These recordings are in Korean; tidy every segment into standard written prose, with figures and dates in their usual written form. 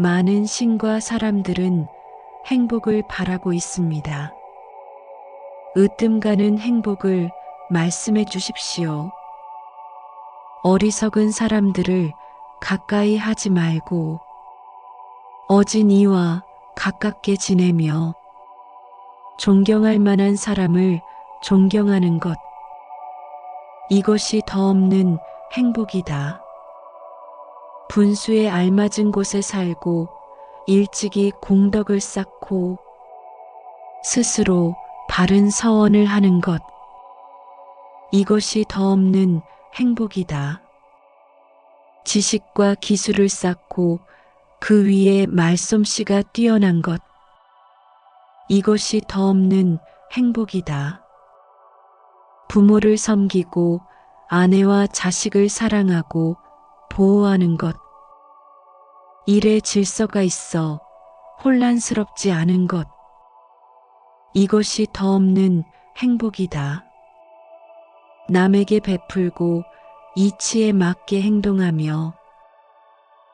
많은 신과 사람들은 행복을 바라고 있습니다. 으뜸 가는 행복을 말씀해 주십시오. 어리석은 사람들을 가까이 하지 말고 어진 이와 가깝게 지내며 존경할 만한 사람을 존경하는 것. 이것이 더 없는 행복이다. 분수에 알맞은 곳에 살고 일찍이 공덕을 쌓고 스스로 바른 서원을 하는 것. 이것이 더 없는 행복이다. 지식과 기술을 쌓고 그 위에 말솜씨가 뛰어난 것. 이것이 더 없는 행복이다. 부모를 섬기고 아내와 자식을 사랑하고 보호하는 것. 일에 질서가 있어 혼란스럽지 않은 것. 이것이 더 없는 행복이다. 남에게 베풀고 이치에 맞게 행동하며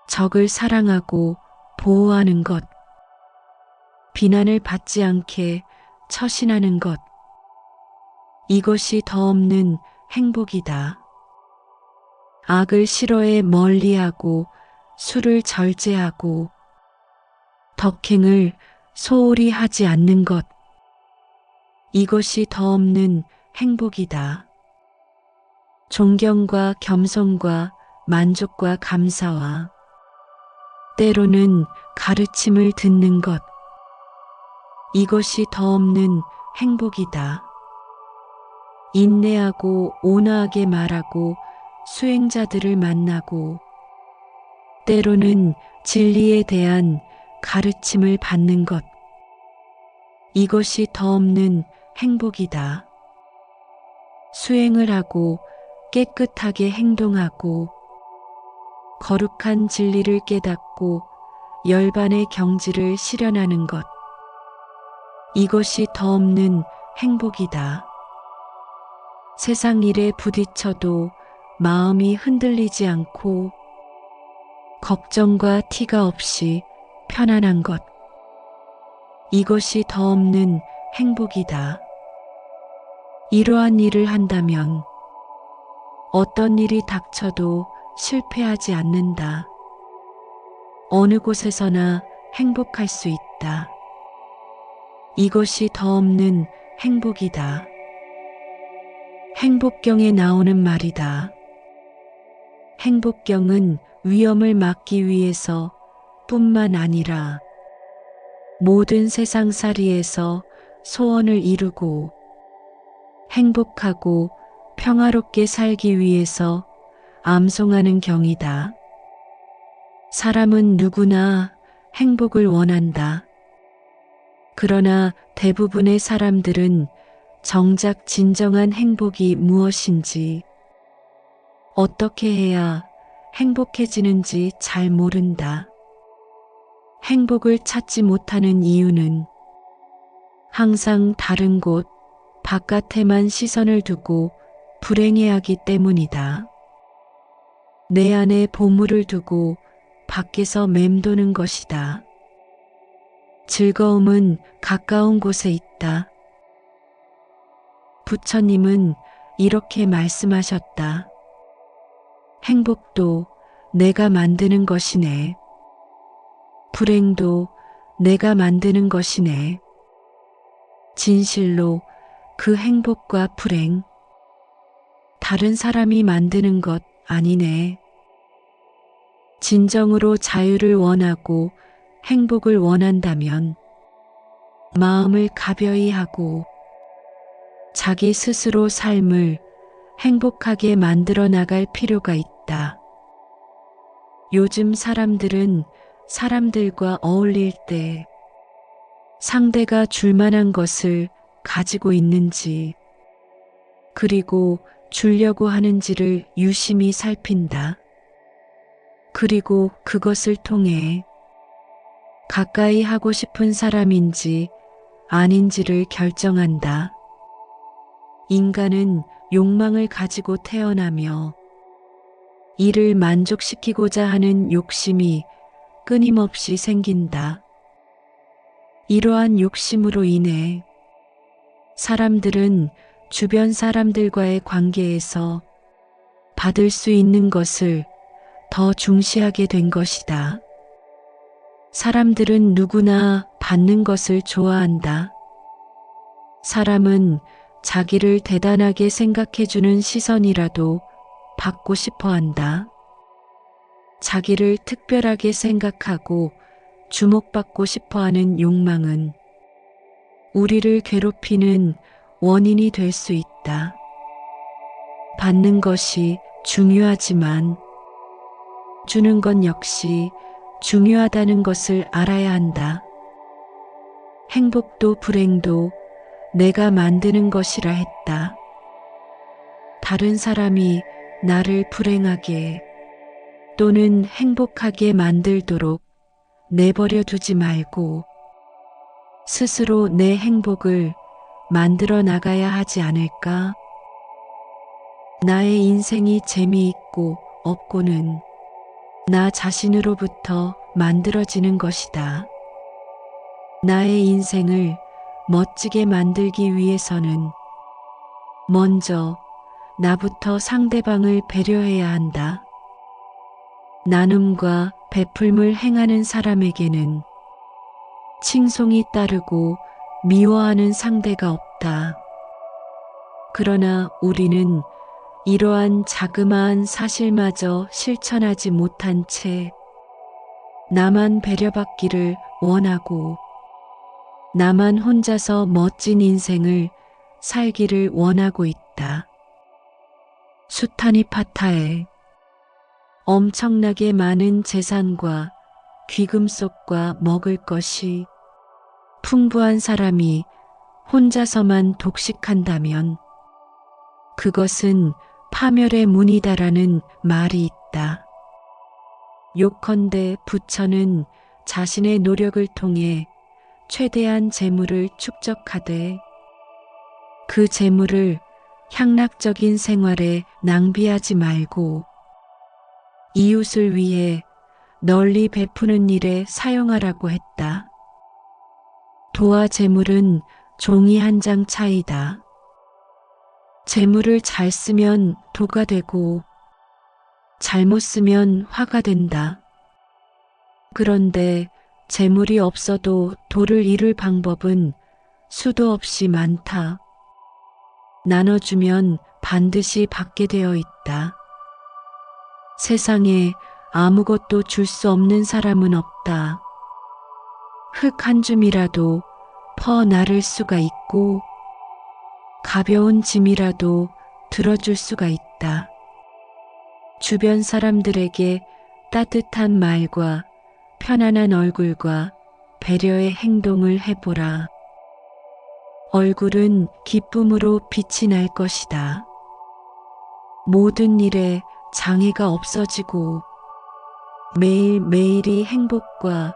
적을 사랑하고 보호하는 것. 비난을 받지 않게 처신하는 것. 이것이 더 없는 행복이다. 악을 싫어해 멀리하고 술을 절제하고 덕행을 소홀히 하지 않는 것. 이것이 더 없는 행복이다. 존경과 겸손과 만족과 감사와 때로는 가르침을 듣는 것. 이것이 더 없는 행복이다. 인내하고 온화하게 말하고 수행자들을 만나고 때로는 진리에 대한 가르침을 받는 것. 이것이 더 없는 행복이다. 수행을 하고 깨끗하게 행동하고 거룩한 진리를 깨닫고 열반의 경지를 실현하는 것. 이것이 더 없는 행복이다. 세상 일에 부딪혀도 마음이 흔들리지 않고 걱정과 티가 없이 편안한 것. 이것이 더 없는 행복이다. 이러한 일을 한다면 어떤 일이 닥쳐도 실패하지 않는다. 어느 곳에서나 행복할 수 있다. 이것이 더 없는 행복이다. 행복경에 나오는 말이다. 행복경은 위험을 막기 위해서 뿐만 아니라 모든 세상살이에서 소원을 이루고 행복하고 평화롭게 살기 위해서 암송하는 경이다. 사람은 누구나 행복을 원한다. 그러나 대부분의 사람들은 정작 진정한 행복이 무엇인지, 어떻게 해야 행복해지는지 잘 모른다. 행복을 찾지 못하는 이유는 항상 다른 곳, 바깥에만 시선을 두고 불행해하기 때문이다. 내 안에 보물을 두고 밖에서 맴도는 것이다. 즐거움은 가까운 곳에 있다. 부처님은 이렇게 말씀하셨다. 행복도 내가 만드는 것이네. 불행도 내가 만드는 것이네. 진실로 그 행복과 불행, 다른 사람이 만드는 것 아니네. 진정으로 자유를 원하고 행복을 원한다면 마음을 가벼이 하고 자기 스스로 삶을 행복하게 만들어 나갈 필요가 있다. 요즘 사람들은 사람들과 어울릴 때 상대가 줄 만한 것을 가지고 있는지, 그리고 주려고 하는지를 유심히 살핀다. 그리고 그것을 통해 가까이 하고 싶은 사람인지 아닌지를 결정한다. 인간은 욕망을 가지고 태어나며 이를 만족시키고자 하는 욕심이 끊임없이 생긴다. 이러한 욕심으로 인해 사람들은 주변 사람들과의 관계에서 받을 수 있는 것을 더 중시하게 된 것이다. 사람들은 누구나 받는 것을 좋아한다. 사람은 자기를 대단하게 생각해주는 시선이라도 받고 싶어 한다. 자기를 특별하게 생각하고 주목받고 싶어 하는 욕망은 우리를 괴롭히는 원인이 될 수 있다. 받는 것이 중요하지만 주는 것 역시 중요하다는 것을 알아야 한다. 행복도 불행도 내가 만드는 것이라 했다. 다른 사람이 나를 불행하게 또는 행복하게 만들도록 내버려 두지 말고 스스로 내 행복을 만들어 나가야 하지 않을까? 나의 인생이 재미있고 없고는 나 자신으로부터 만들어지는 것이다. 나의 인생을 멋지게 만들기 위해서는 먼저 나부터 상대방을 배려해야 한다. 나눔과 베풀물 행하는 사람에게는 칭송이 따르고 미워하는 상대가 없다. 그러나 우리는 이러한 자그마한 사실마저 실천하지 못한 채 나만 배려받기를 원하고 나만 혼자서 멋진 인생을 살기를 원하고 있다. 수타니파타에 엄청나게 많은 재산과 귀금속과 먹을 것이 풍부한 사람이 혼자서만 독식한다면 그것은 파멸의 문이다라는 말이 있다. 요컨대 부처는 자신의 노력을 통해 최대한 재물을 축적하되 그 재물을 향락적인 생활에 낭비하지 말고 이웃을 위해 널리 베푸는 일에 사용하라고 했다. 도와 재물은 종이 한 장 차이다. 재물을 잘 쓰면 도가 되고 잘못 쓰면 화가 된다. 그런데 재물이 없어도 도를 이룰 방법은 수도 없이 많다. 나눠주면 반드시 받게 되어 있다. 세상에 아무것도 줄 수 없는 사람은 없다. 흙 한 줌이라도 퍼 나를 수가 있고 가벼운 짐이라도 들어줄 수가 있다. 주변 사람들에게 따뜻한 말과 편안한 얼굴과 배려의 행동을 해보라. 얼굴은 기쁨으로 빛이 날 것이다. 모든 일에 장애가 없어지고 매일매일이 행복과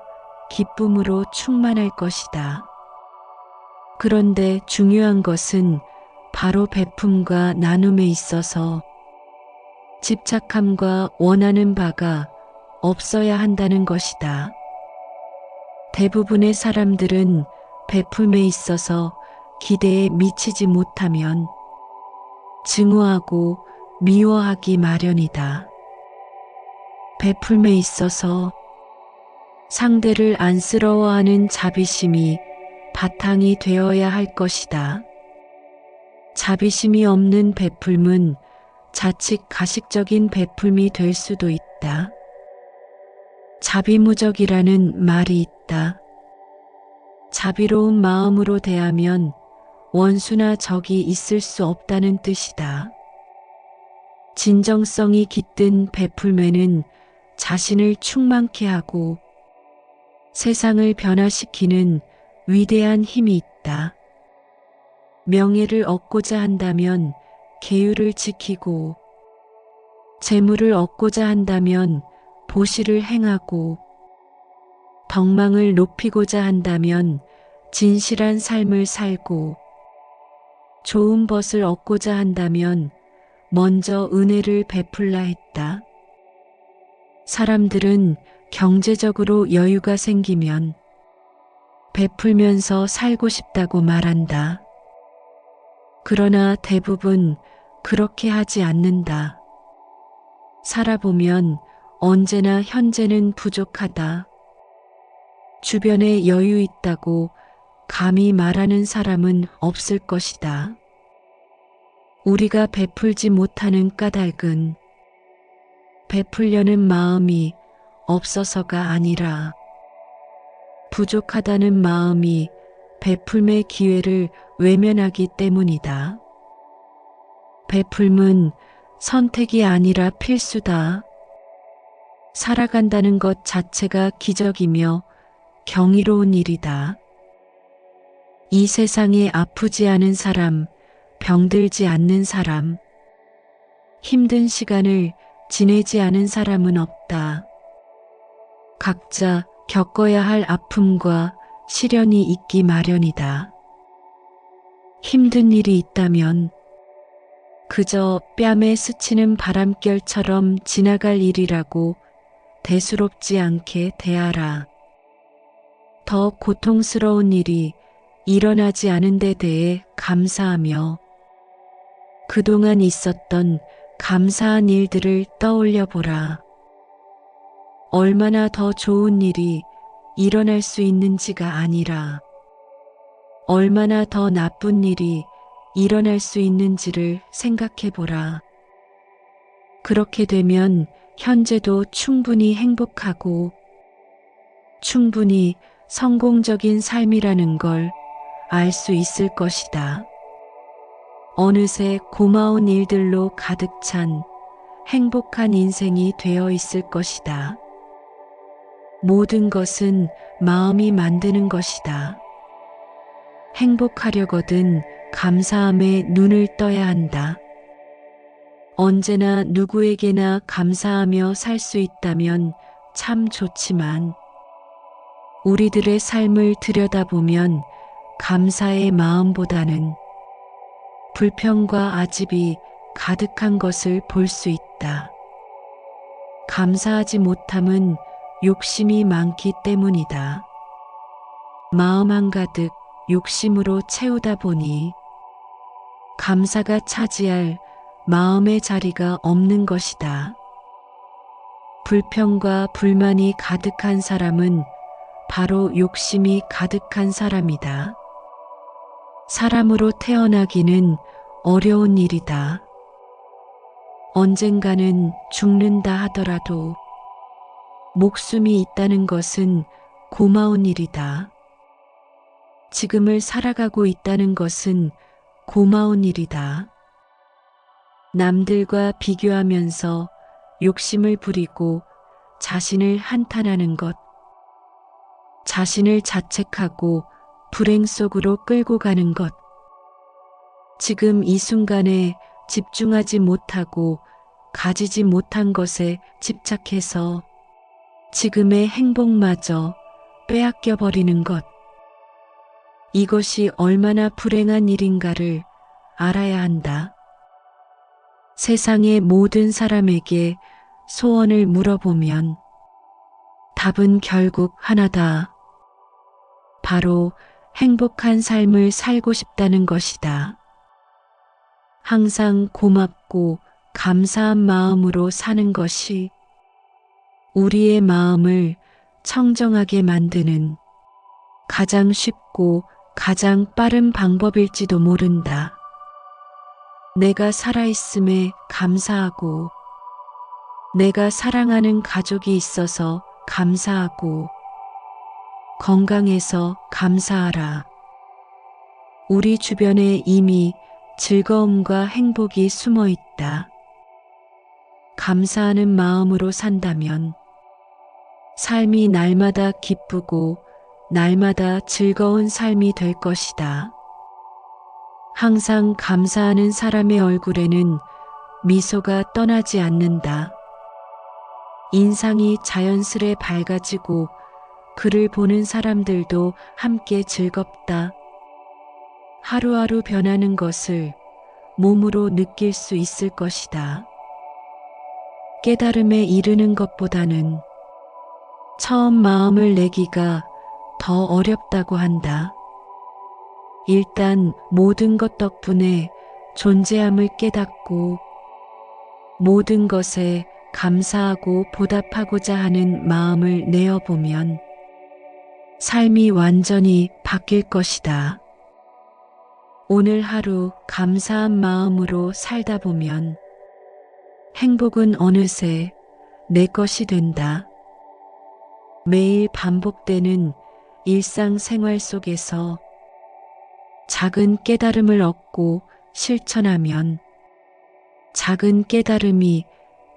기쁨으로 충만할 것이다. 그런데 중요한 것은 바로 베품과 나눔에 있어서 집착함과 원하는 바가 없어야 한다는 것이다. 대부분의 사람들은 베품에 있어서 기대에 미치지 못하면 증오하고 미워하기 마련이다. 베풀매 있어서 상대를 안쓰러워하는 자비심이 바탕이 되어야 할 것이다. 자비심이 없는 베풀문 자칫 가식적인 베풀미 될 수도 있다. 자비무적이라는 말이 있다. 자비로운 마음으로 대하면 원수나 적이 있을 수 없다는 뜻이다. 진정성이 깃든 베풀매는 자신을 충만케 하고 세상을 변화시키는 위대한 힘이 있다. 명예를 얻고자 한다면 계율을 지키고 재물을 얻고자 한다면 보시를 행하고 덕망을 높이고자 한다면 진실한 삶을 살고 좋은 벗을 얻고자 한다면 먼저 은혜를 베풀라 했다. 사람들은 경제적으로 여유가 생기면 베풀면서 살고 싶다고 말한다. 그러나 대부분 그렇게 하지 않는다. 살아보면 언제나 현재는 부족하다. 주변에 여유 있다고 감히 말하는 사람은 없을 것이다. 우리가 베풀지 못하는 까닭은 베풀려는 마음이 없어서가 아니라 부족하다는 마음이 베풀의 기회를 외면하기 때문이다. 베풀은 선택이 아니라 필수다. 살아간다는 것 자체가 기적이며 경이로운 일이다. 이 세상에 아프지 않은 사람, 병들지 않는 사람, 힘든 시간을 지내지 않은 사람은 없다. 각자 겪어야 할 아픔과 시련이 있기 마련이다. 힘든 일이 있다면 그저 뺨에 스치는 바람결처럼 지나갈 일이라고 대수롭지 않게 대하라. 더 고통스러운 일이 일어나지 않은 데 대해 감사하며 그동안 있었던 감사한 일들을 떠올려 보라. 얼마나 더 좋은 일이 일어날 수 있는지가 아니라 얼마나 더 나쁜 일이 일어날 수 있는지를 생각해 보라. 그렇게 되면 현재도 충분히 행복하고 충분히 성공적인 삶이라는 걸 알 수 있을 것이다. 어느새 고마운 일들로 가득 찬 행복한 인생이 되어 있을 것이다. 모든 것은 마음이 만드는 것이다. 행복하려거든 감사함에 눈을 떠야 한다. 언제나 누구에게나 감사하며 살 수 있다면 참 좋지만 우리들의 삶을 들여다보면 감사의 마음보다는 불평과 아집이 가득한 것을 볼 수 있다. 감사하지 못함은 욕심이 많기 때문이다. 마음 한가득 욕심으로 채우다 보니 감사가 차지할 마음의 자리가 없는 것이다. 불평과 불만이 가득한 사람은 바로 욕심이 가득한 사람이다. 사람으로 태어나기는 어려운 일이다. 언젠가는 죽는다 하더라도 목숨이 있다는 것은 고마운 일이다. 지금을 살아가고 있다는 것은 고마운 일이다. 남들과 비교하면서 욕심을 부리고 자신을 한탄하는 것, 자신을 자책하고 불행 속으로 끌고 가는 것, 지금 이 순간에 집중하지 못하고 가지지 못한 것에 집착해서 지금의 행복마저 빼앗겨 버리는 것, 이것이 얼마나 불행한 일인가를 알아야 한다. 세상의 모든 사람에게 소원을 물어보면 답은 결국 하나다. 바로 행복한 삶을 살고 싶다는 것이다. 항상 고맙고 감사한 마음으로 사는 것이 우리의 마음을 청정하게 만드는 가장 쉽고 가장 빠른 방법일지도 모른다. 내가 살아있음에 감사하고 내가 사랑하는 가족이 있어서 감사하고 건강해서 감사하라. 우리 주변에 이미 즐거움과 행복이 숨어 있다. 감사하는 마음으로 산다면 삶이 날마다 기쁘고 날마다 즐거운 삶이 될 것이다. 항상 감사하는 사람의 얼굴에는 미소가 떠나지 않는다. 인상이 자연스레 밝아지고 그를 보는 사람들도 함께 즐겁다. 하루하루 변하는 것을 몸으로 느낄 수 있을 것이다. 깨달음에 이르는 것보다는 처음 마음을 내기가 더 어렵다고 한다. 일단 모든 것 덕분에 존재함을 깨닫고 모든 것에 감사하고 보답하고자 하는 마음을 내어보면 삶이 완전히 바뀔 것이다. 오늘 하루 감사한 마음으로 살다 보면 행복은 어느새 내 것이 된다. 매일 반복되는 일상생활 속에서 작은 깨달음을 얻고 실천하면 작은 깨달음이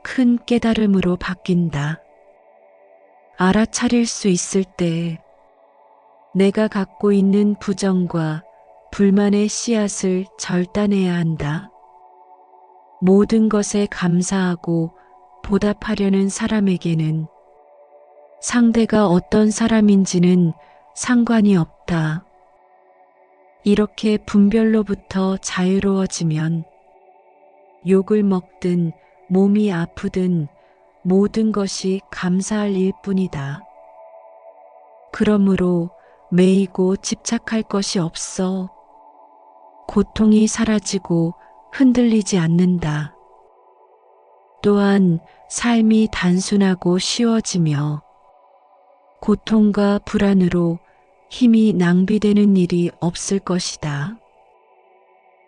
큰 깨달음으로 바뀐다. 알아차릴 수 있을 때 내가 갖고 있는 부정과 불만의 씨앗을 절단해야 한다. 모든 것에 감사하고 보답하려는 사람에게는 상대가 어떤 사람인지는 상관이 없다. 이렇게 분별로부터 자유로워지면 욕을 먹든 몸이 아프든 모든 것이 감사할 일뿐이다. 그러므로 매이고 집착할 것이 없어. 고통이 사라지고 흔들리지 않는다. 또한 삶이 단순하고 쉬워지며 고통과 불안으로 힘이 낭비되는 일이 없을 것이다.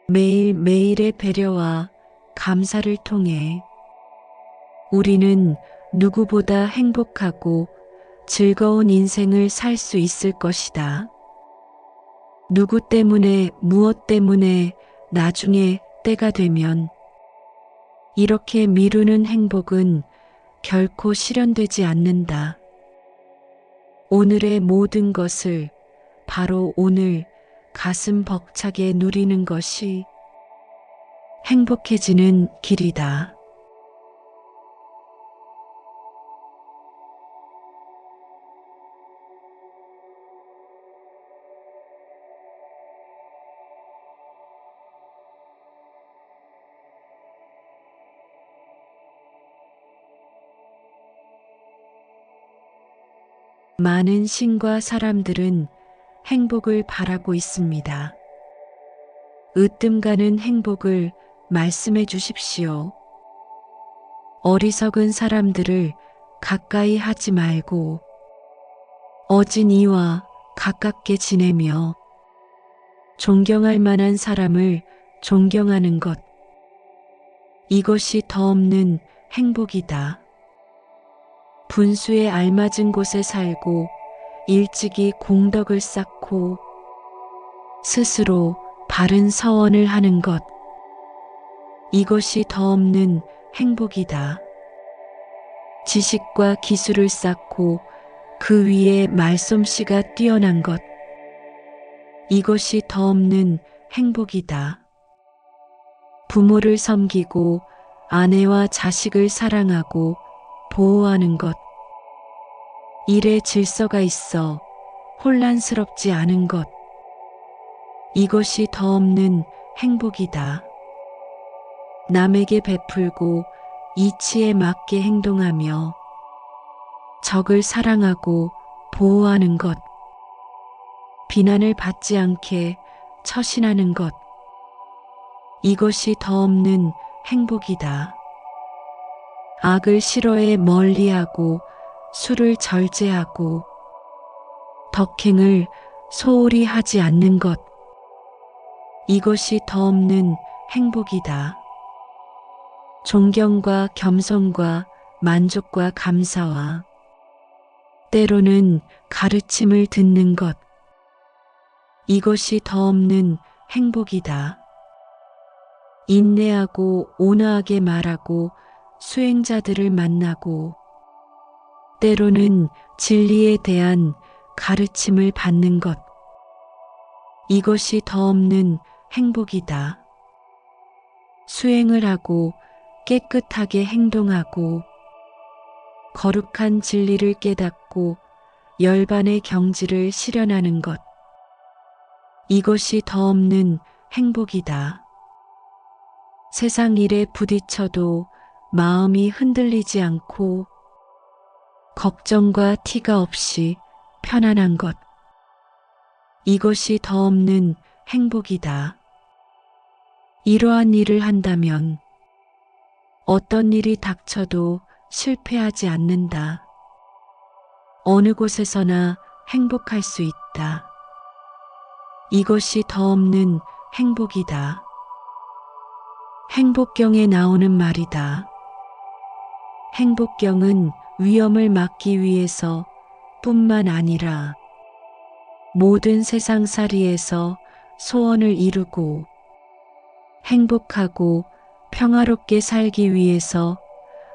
매일매일의 배려와 감사를 통해 우리는 누구보다 행복하고 즐거운 인생을 살 수 있을 것이다. 누구 때문에 무엇 때문에 나중에 때가 되면 이렇게 미루는 행복은 결코 실현되지 않는다. 오늘의 모든 것을 바로 오늘 가슴 벅차게 누리는 것이 행복해지는 길이다. 많은 신과 사람들은 행복을 바라고 있습니다. 으뜸 가는 행복을 말씀해 주십시오. 어리석은 사람들을 가까이 하지 말고 어진 이와 가깝게 지내며 존경할 만한 사람을 존경하는 것. 이것이 더 없는 행복이다. 분수에 알맞은 곳에 살고 일찍이 공덕을 쌓고 스스로 바른 서원을 하는 것. 이것이 더 없는 행복이다. 지식과 기술을 쌓고 그 위에 말솜씨가 뛰어난 것. 이것이 더 없는 행복이다. 부모를 섬기고 아내와 자식을 사랑하고 보호하는 것. 일에 질서가 있어 혼란스럽지 않은 것. 이것이 더 없는 행복이다. 남에게 베풀고 이치에 맞게 행동하며 적을 사랑하고 보호하는 것. 비난을 받지 않게 처신하는 것. 이것이 더 없는 행복이다. 악을 싫어해 멀리하고 술을 절제하고 덕행을 소홀히 하지 않는 것. 이것이 더 없는 행복이다. 존경과 겸손과 만족과 감사와 때로는 가르침을 듣는 것. 이것이 더 없는 행복이다. 인내하고 온화하게 말하고 수행자들을 만나고 때로는 진리에 대한 가르침을 받는 것. 이것이 더 없는 행복이다. 수행을 하고 깨끗하게 행동하고 거룩한 진리를 깨닫고 열반의 경지를 실현하는 것. 이것이 더 없는 행복이다. 세상 일에 부딪혀도 마음이 흔들리지 않고 걱정과 티가 없이 편안한 것. 이것이 더 없는 행복이다. 이러한 일을 한다면 어떤 일이 닥쳐도 실패하지 않는다. 어느 곳에서나 행복할 수 있다. 이것이 더 없는 행복이다. 행복경에 나오는 말이다. 행복경은 위험을 막기 위해서 뿐만 아니라 모든 세상살이에서 소원을 이루고 행복하고 평화롭게 살기 위해서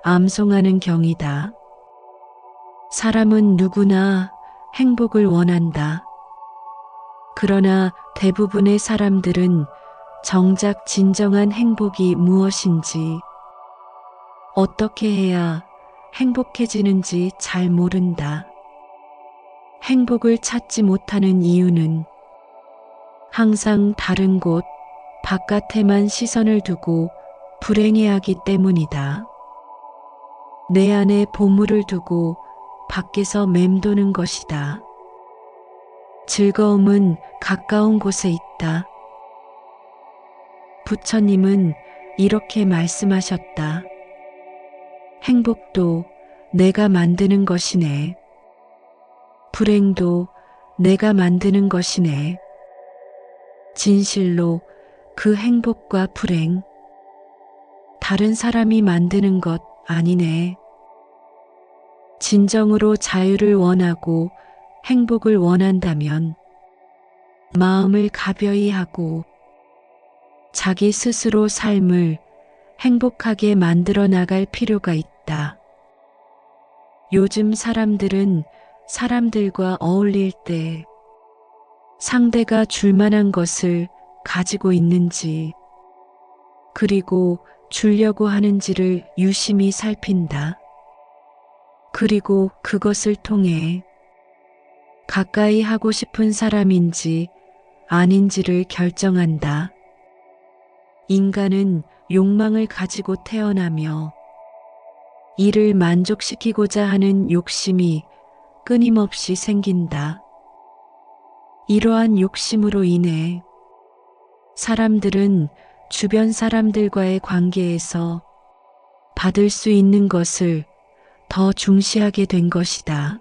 암송하는 경이다. 사람은 누구나 행복을 원한다. 그러나 대부분의 사람들은 정작 진정한 행복이 무엇인지, 어떻게 해야 행복해지는지 잘 모른다. 행복을 찾지 못하는 이유는 항상 다른 곳, 바깥에만 시선을 두고 불행해하기 때문이다. 내 안에 보물을 두고 밖에서 맴도는 것이다. 즐거움은 가까운 곳에 있다. 부처님은 이렇게 말씀하셨다. 행복도 내가 만드는 것이네. 불행도 내가 만드는 것이네. 진실로 그 행복과 불행, 다른 사람이 만드는 것 아니네. 진정으로 자유를 원하고 행복을 원한다면 마음을 가벼이 하고 자기 스스로 삶을 행복하게 만들어 나갈 필요가 있다. 요즘 사람들은 사람들과 어울릴 때 상대가 줄 만한 것을 가지고 있는지, 그리고 주려고 하는지를 유심히 살핀다. 그리고 그것을 통해 가까이 하고 싶은 사람인지 아닌지를 결정한다. 인간은 욕망을 가지고 태어나며 이를 만족시키고자 하는 욕심이 끊임없이 생긴다. 이러한 욕심으로 인해 사람들은 주변 사람들과의 관계에서 받을 수 있는 것을 더 중시하게 된 것이다.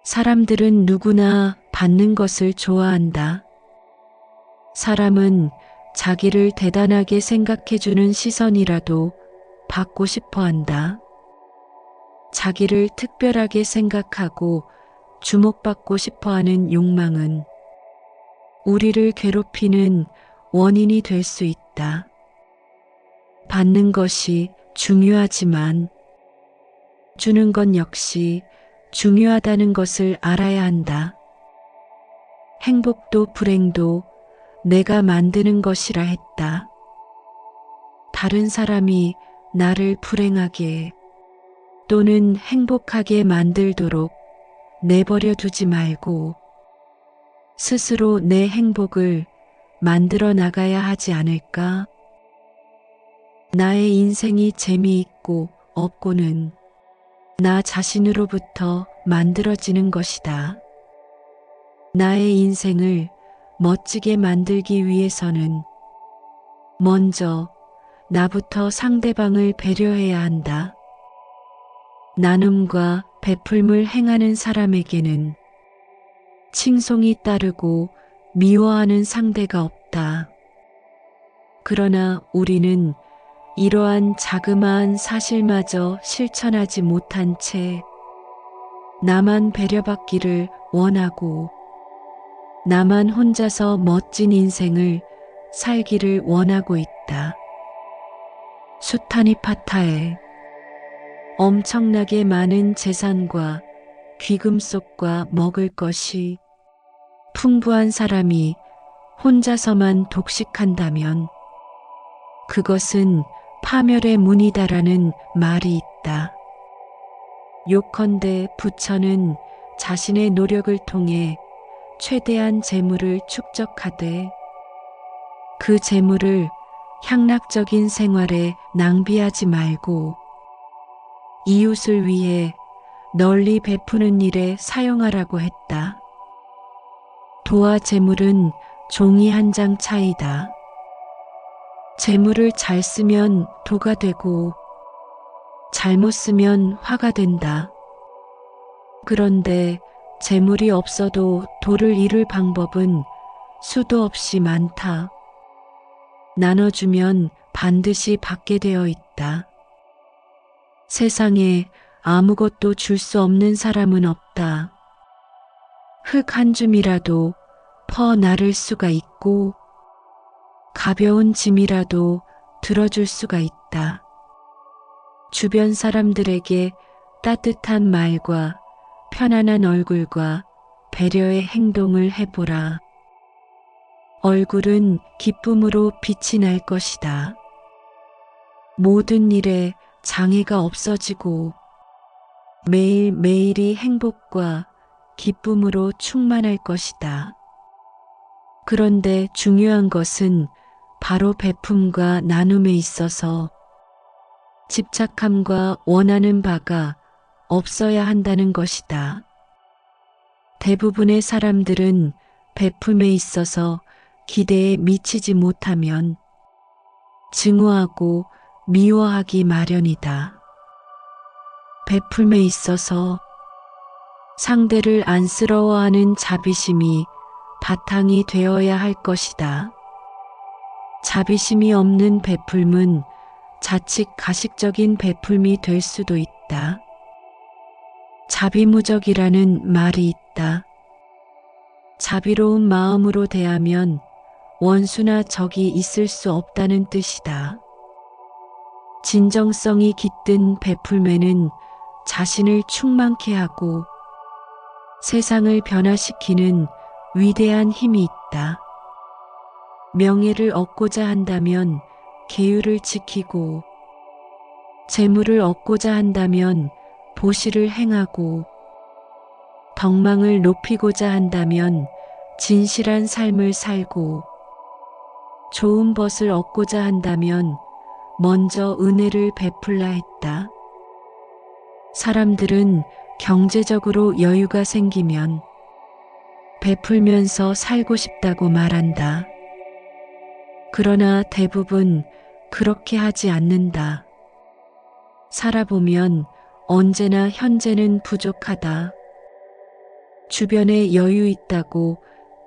사람들은 누구나 받는 것을 좋아한다. 사람은 자기를 대단하게 생각해주는 시선이라도 받고 싶어 한다. 자기를 특별하게 생각하고 주목받고 싶어 하는 욕망은 우리를 괴롭히는 원인이 될 수 있다. 받는 것이 중요하지만 주는 것 역시 중요하다는 것을 알아야 한다. 행복도 불행도 내가 만드는 것이라 했다. 다른 사람이 나를 불행하게 또는 행복하게 만들도록 내버려 두지 말고 스스로 내 행복을 만들어 나가야 하지 않을까? 나의 인생이 재미있고 없고는 나 자신으로부터 만들어지는 것이다. 나의 인생을 멋지게 만들기 위해서는 먼저 나부터 상대방을 배려해야 한다. 나눔과 베풀물 행하는 사람에게는 칭송이 따르고 미워하는 상대가 없다. 그러나 우리는 이러한 자그마한 사실마저 실천하지 못한 채 나만 배려받기를 원하고 나만 혼자서 멋진 인생을 살기를 원하고 있다. 수타니 파타에 엄청나게 많은 재산과 귀금속과 먹을 것이 풍부한 사람이 혼자서만 독식한다면 그것은 파멸의 문이다라는 말이 있다. 요컨대 부처는 자신의 노력을 통해 최대한 재물을 축적하되 그 재물을 향락적인 생활에 낭비하지 말고 이웃을 위해 널리 베푸는 일에 사용하라고 했다. 도와 재물은 종이 한 장 차이다. 재물을 잘 쓰면 도가 되고 잘못 쓰면 화가 된다. 그런데 재물이 없어도 도를 이룰 방법은 수도 없이 많다. 나눠주면 반드시 받게 되어 있다. 세상에 아무것도 줄 수 없는 사람은 없다. 흙 한 줌이라도 퍼 나를 수가 있고 가벼운 짐이라도 들어줄 수가 있다. 주변 사람들에게 따뜻한 말과 편안한 얼굴과 배려의 행동을 해보라. 얼굴은 기쁨으로 빛이 날 것이다. 모든 일에 장애가 없어지고 매일매일이 행복과 기쁨으로 충만할 것이다. 그런데 중요한 것은 바로 베품과 나눔에 있어서 집착함과 원하는 바가 없어야 한다는 것이다. 대부분의 사람들은 베품에 있어서 기대에 미치지 못하면 증오하고 미워하기 마련이다. 베품에 있어서 상대를 안쓰러워하는 자비심이 바탕이 되어야 할 것이다. 자비심이 없는 베풀은 자칫 가식적인 베풀이 될 수도 있다. 자비무적이라는 말이 있다. 자비로운 마음으로 대하면 원수나 적이 있을 수 없다는 뜻이다. 진정성이 깃든 베풀매는 자신을 충만케 하고 세상을 변화시키는 위대한 힘이 있다. 명예를 얻고자 한다면 계율을 지키고 재물을 얻고자 한다면 보시를 행하고 덕망을 높이고자 한다면 진실한 삶을 살고 좋은 벗을 얻고자 한다면 먼저 은혜를 베풀라 했다. 사람들은 경제적으로 여유가 생기면 베풀면서 살고 싶다고 말한다. 그러나 대부분 그렇게 하지 않는다. 살아보면 언제나 현재는 부족하다. 주변에 여유 있다고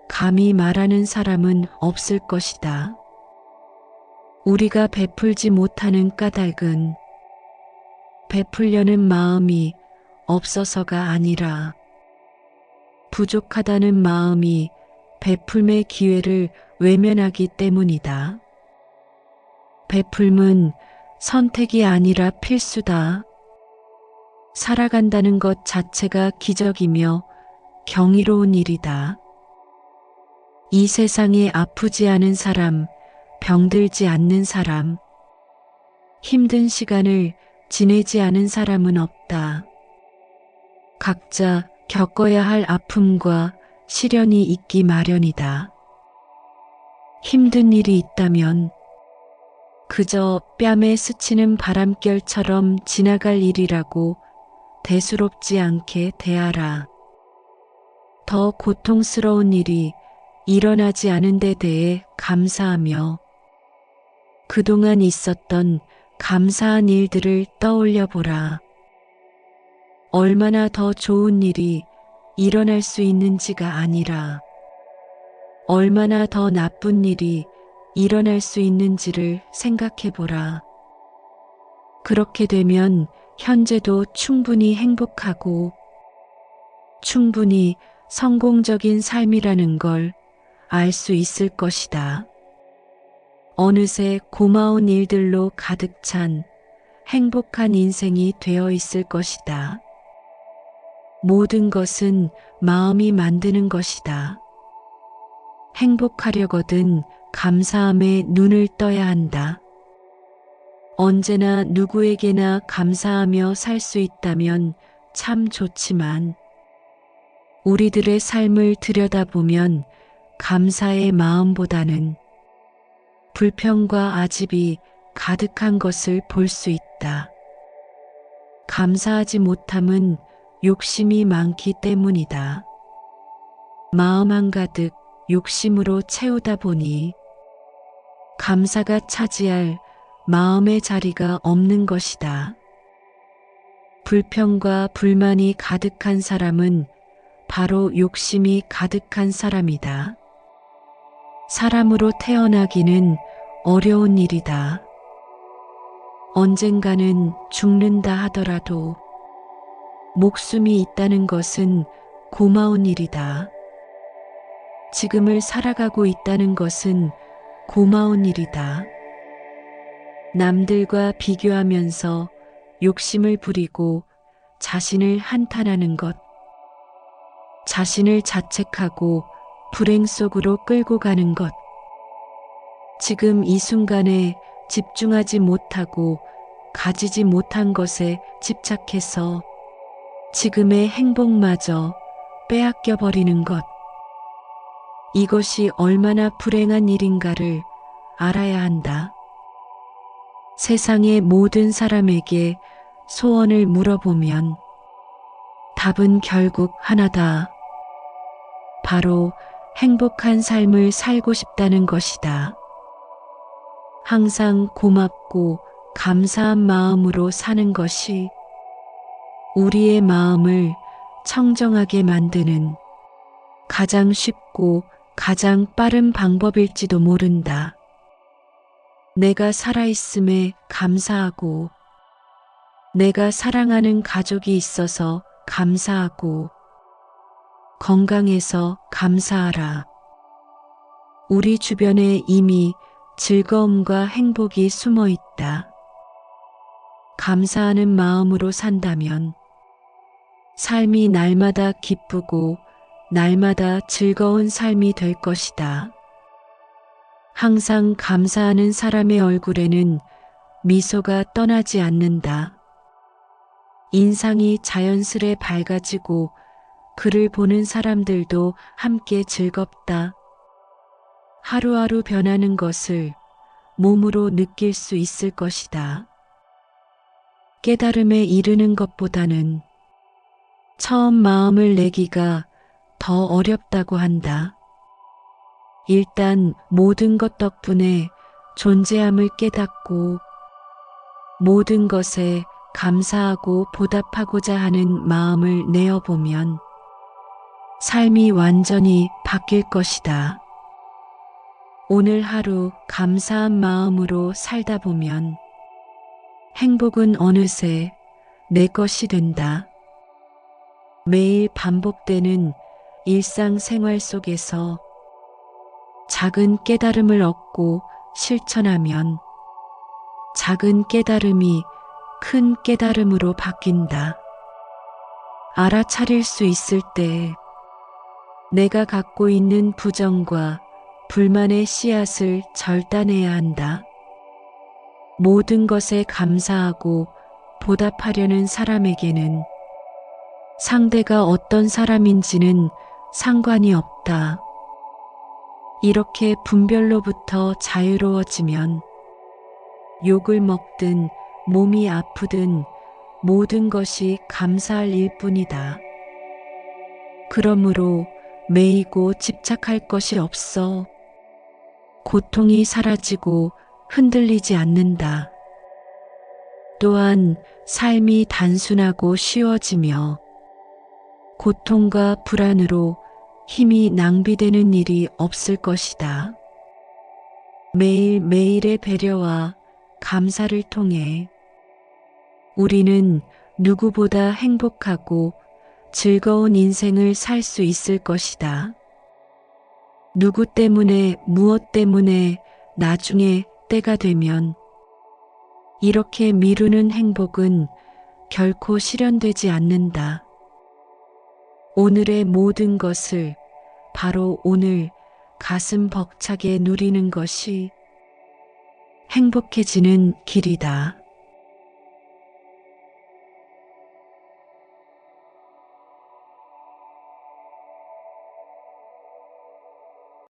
감히 말하는 사람은 없을 것이다. 우리가 베풀지 못하는 까닭은 베풀려는 마음이 없어서가 아니라 부족하다는 마음이 베풀매 기회를 외면하기 때문이다. 베풀은 선택이 아니라 필수다. 살아간다는 것 자체가 기적이며 경이로운 일이다. 이 세상에 아프지 않은 사람, 병들지 않는 사람, 힘든 시간을 지내지 않은 사람은 없다. 각자 겪어야 할 아픔과 시련이 있기 마련이다. 힘든 일이 있다면 그저 뺨에 스치는 바람결처럼 지나갈 일이라고 대수롭지 않게 대하라. 더 고통스러운 일이 일어나지 않은 데 대해 감사하며 그동안 있었던 감사한 일들을 떠올려 보라. 얼마나 더 좋은 일이 일어날 수 있는지가 아니라 얼마나 더 나쁜 일이 일어날 수 있는지를 생각해 보라. 그렇게 되면 현재도 충분히 행복하고 충분히 성공적인 삶이라는 걸 알 수 있을 것이다. 어느새 고마운 일들로 가득 찬 행복한 인생이 되어 있을 것이다. 모든 것은 마음이 만드는 것이다. 행복하려거든 감사함에 눈을 떠야 한다. 언제나 누구에게나 감사하며 살 수 있다면 참 좋지만 우리들의 삶을 들여다보면 감사의 마음보다는 불평과 아집이 가득한 것을 볼 수 있다. 감사하지 못함은 욕심이 많기 때문이다. 마음 한가득 욕심으로 채우다 보니 감사가 차지할 마음의 자리가 없는 것이다. 불평과 불만이 가득한 사람은 바로 욕심이 가득한 사람이다. 사람으로 태어나기는 어려운 일이다. 언젠가는 죽는다 하더라도 목숨이 있다는 것은 고마운 일이다. 지금을 살아가고 있다는 것은 고마운 일이다. 남들과 비교하면서 욕심을 부리고 자신을 한탄하는 것, 자신을 자책하고 불행 속으로 끌고 가는 것, 지금 이 순간에 집중하지 못하고 가지지 못한 것에 집착해서 지금의 행복마저 빼앗겨 버리는 것, 이것이 얼마나 불행한 일인가를 알아야 한다. 세상의 모든 사람에게 소원을 물어보면 답은 결국 하나다. 바로 행복한 삶을 살고 싶다는 것이다. 항상 고맙고 감사한 마음으로 사는 것이 우리의 마음을 청정하게 만드는 가장 쉽고 가장 빠른 방법일지도 모른다. 내가 살아있음에 감사하고, 내가 사랑하는 가족이 있어서 감사하고, 건강해서 감사하라. 우리 주변에 이미 즐거움과 행복이 숨어 있다. 감사하는 마음으로 산다면 삶이 날마다 기쁘고 날마다 즐거운 삶이 될 것이다. 항상 감사하는 사람의 얼굴에는 미소가 떠나지 않는다. 인상이 자연스레 밝아지고 그를 보는 사람들도 함께 즐겁다. 하루하루 변하는 것을 몸으로 느낄 수 있을 것이다. 깨달음에 이르는 것보다는 처음 마음을 내기가 더 어렵다고 한다. 일단 모든 것 덕분에 존재함을 깨닫고 모든 것에 감사하고 보답하고자 하는 마음을 내어보면 삶이 완전히 바뀔 것이다. 오늘 하루 감사한 마음으로 살다 보면 행복은 어느새 내 것이 된다. 매일 반복되는 일상생활 속에서 작은 깨달음을 얻고 실천하면 작은 깨달음이 큰 깨달음으로 바뀐다. 알아차릴 수 있을 때 내가 갖고 있는 부정과 불만의 씨앗을 절단해야 한다. 모든 것에 감사하고 보답하려는 사람에게는 상대가 어떤 사람인지는 상관이 없다. 이렇게 분별로부터 자유로워지면 욕을 먹든 몸이 아프든 모든 것이 감사할 일뿐이다. 그러므로 매이고 집착할 것이 없어. 고통이 사라지고 흔들리지 않는다. 또한 삶이 단순하고 쉬워지며 고통과 불안으로 힘이 낭비되는 일이 없을 것이다. 매일매일의 배려와 감사를 통해 우리는 누구보다 행복하고 즐거운 인생을 살 수 있을 것이다. 누구 때문에 무엇 때문에 나중에 때가 되면 이렇게 미루는 행복은 결코 실현되지 않는다. 오늘의 모든 것을 바로 오늘 가슴 벅차게 누리는 것이 행복해지는 길이다.